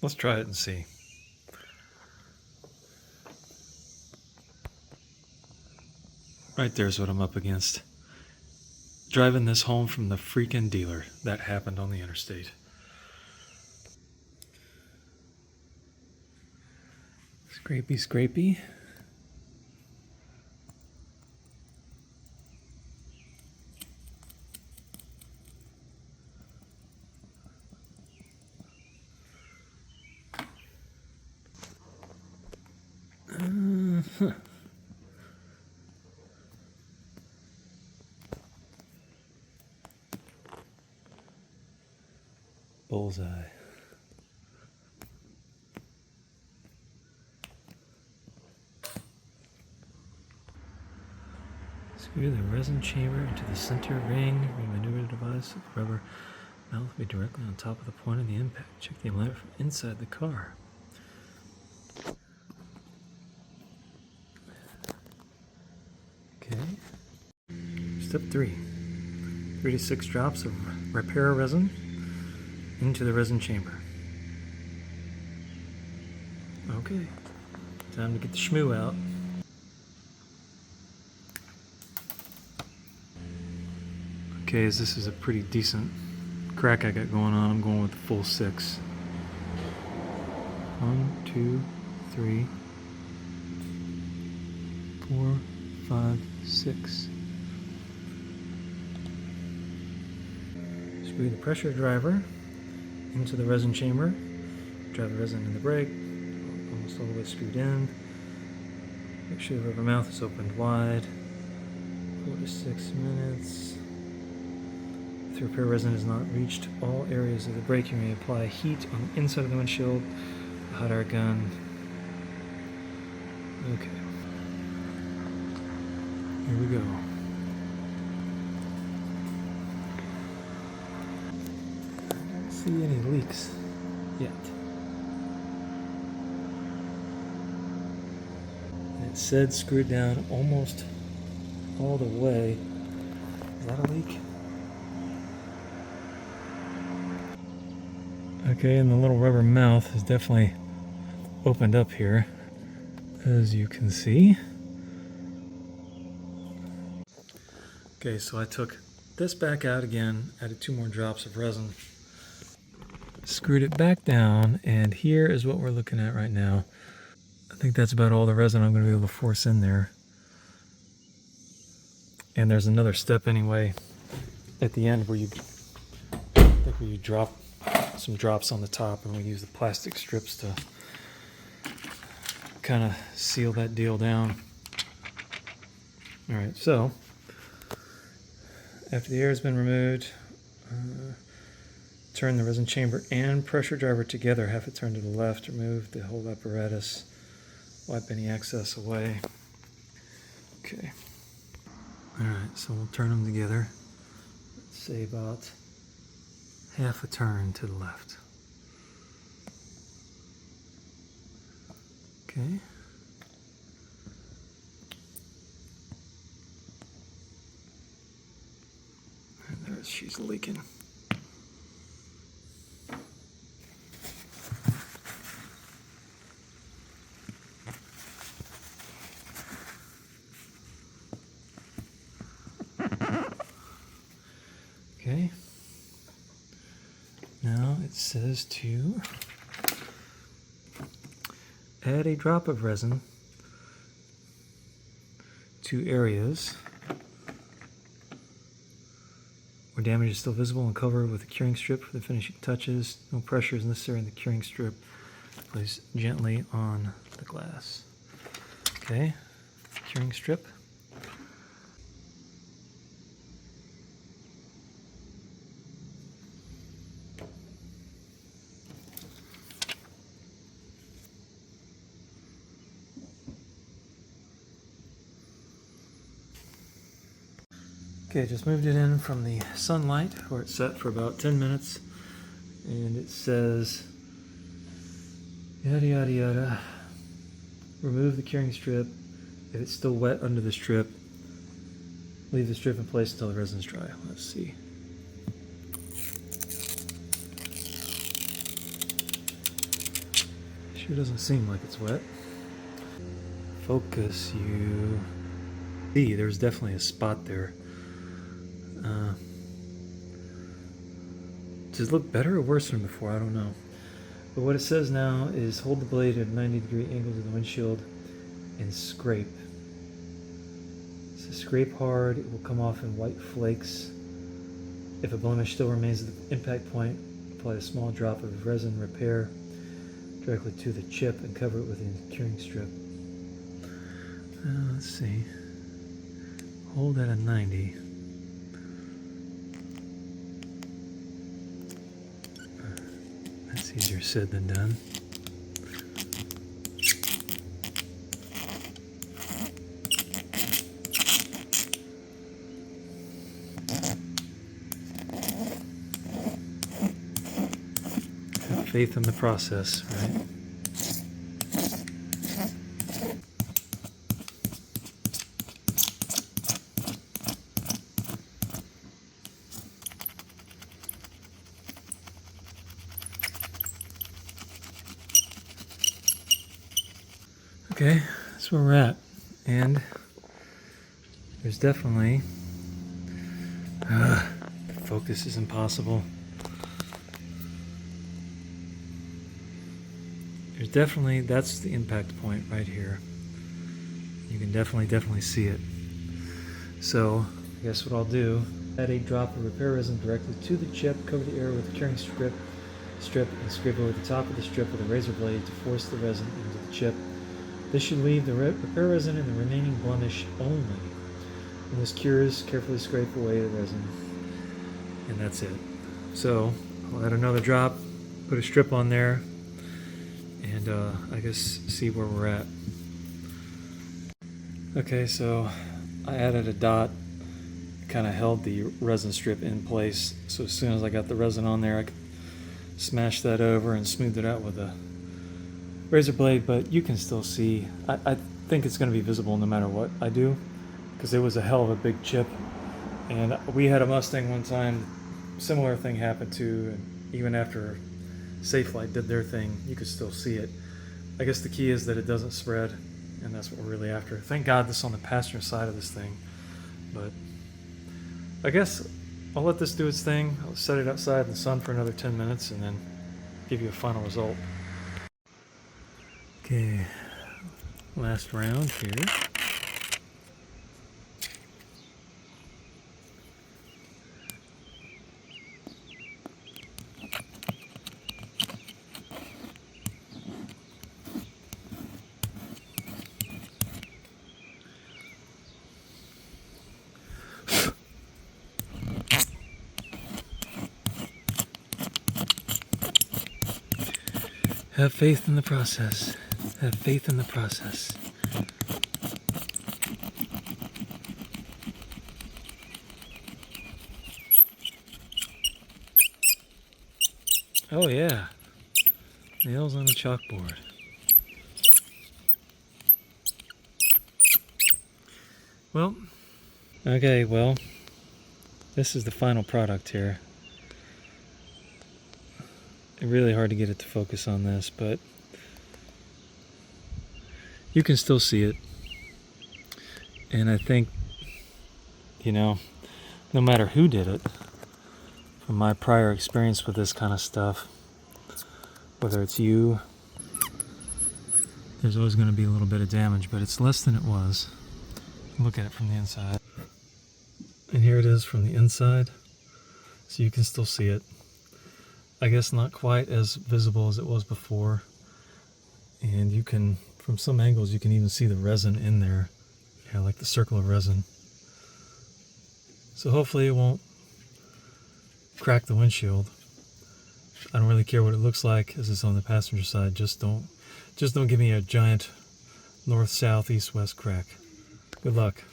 Let's try it and see. Right there's what I'm up against. Driving this home from the freaking dealer. That happened on the interstate. Scrapey, scrapey. Huh. Bullseye. Screw the resin chamber into the center ring. Remaneuver the device with the rubber mouth will be directly on top of the point of the impact. Check the alignment from inside the car. Okay. Step 3. 3 to 6 drops of repair resin into the resin chamber. Okay. Time to get the schmoo out. Okay, as this is a pretty decent crack I got going on, I'm going with the full 6. 1, 2, 3, 4, 5, 6. Screw the pressure driver into the resin chamber. Drive the resin into the brake. Almost all the way screwed in. Make sure the rubber mouth is opened wide. 4 to 6 minutes. If the repair resin has not reached all areas of the brake, you may apply heat on the inside of the windshield, a hot air gun. Okay. Here we go. I don't see any leaks yet. It said screwed down almost all the way. Is that a leak? Okay, and the little rubber mouth is definitely opened up here, as you can see. Okay, so I took this back out again, added 2 more drops of resin, screwed it back down, and here is what we're looking at right now. I think that's about all the resin I'm going to be able to force in there. And there's another step anyway at the end where you drop some drops on the top, and we use the plastic strips to kind of seal that deal down. All right, so after the air has been removed, turn the resin chamber and pressure driver together. Have it turned to the left. Remove the whole apparatus. Wipe any excess away. Okay. All right, so we'll turn them together. Let's say about half a turn to the left. Okay. And there she's leaking. Okay. Now it says to add a drop of resin to areas where damage is still visible and cover with a curing strip for the finishing touches. No pressure is necessary in the curing strip. Place gently on the glass. Okay, curing strip. Okay, just moved it in from the sunlight where it's set for about 10 minutes, and it says yada yada yada. Remove the curing strip. If it's still wet under the strip, leave the strip in place until the resin's dry. Let's see. Sure doesn't seem like it's wet. Focus, you see there's definitely a spot there. Does it look better or worse than before? I don't know. But what it says now is hold the blade at a 90-degree angle to the windshield and scrape. So scrape hard, it will come off in white flakes. If a blemish still remains at the impact point, apply a small drop of resin repair directly to the chip and cover it with a curing strip. Let's see. Hold at a 90. That's easier said than done. Have faith in the process, right? Okay, that's where we're at, and there's definitely focus is impossible. There's definitely, that's the impact point right here. You can definitely see it. So I guess what I'll do, add a drop of repair resin directly to the chip, cover the area with a curing strip, and scrape over the top of the strip with a razor blade to force the resin into the chip. This should leave the repair resin and the remaining blemish only. When this cures, carefully scrape away the resin. And that's it. So I'll add another drop, put a strip on there, and I guess see where we're at. Okay, so I added a dot, kind of held the resin strip in place. So as soon as I got the resin on there, I could smash that over and smooth it out with a razor blade, but you can still see. I think it's going to be visible no matter what I do, because it was a hell of a big chip. And we had a Mustang one time, similar thing happened to, and even after Safelite did their thing, you could still see it. I guess the key is that it doesn't spread, and that's what we're really after. Thank God this is on the passenger side of this thing, but I guess I'll let this do its thing. I'll set it outside in the sun for another 10 minutes and then give you a final result. Okay, last round here. Have faith in the process. Have faith in the process. Oh yeah, nails on a chalkboard. Well, okay, well, this is the final product here. It's really hard to get it to focus on this, but you can still see it. And I think, you know, no matter who did it, from my prior experience with this kind of stuff, whether it's you, there's always going to be a little bit of damage, but it's less than it was. Look at it from the inside. And here it is from the inside, so you can still see it. I guess not quite as visible as it was before. And you can, from some angles, you can even see the resin in there. Yeah, like the circle of resin. So hopefully it won't crack the windshield. I don't really care what it looks like as it's on the passenger side. Just don't give me a giant north, south, east, west crack. Good luck.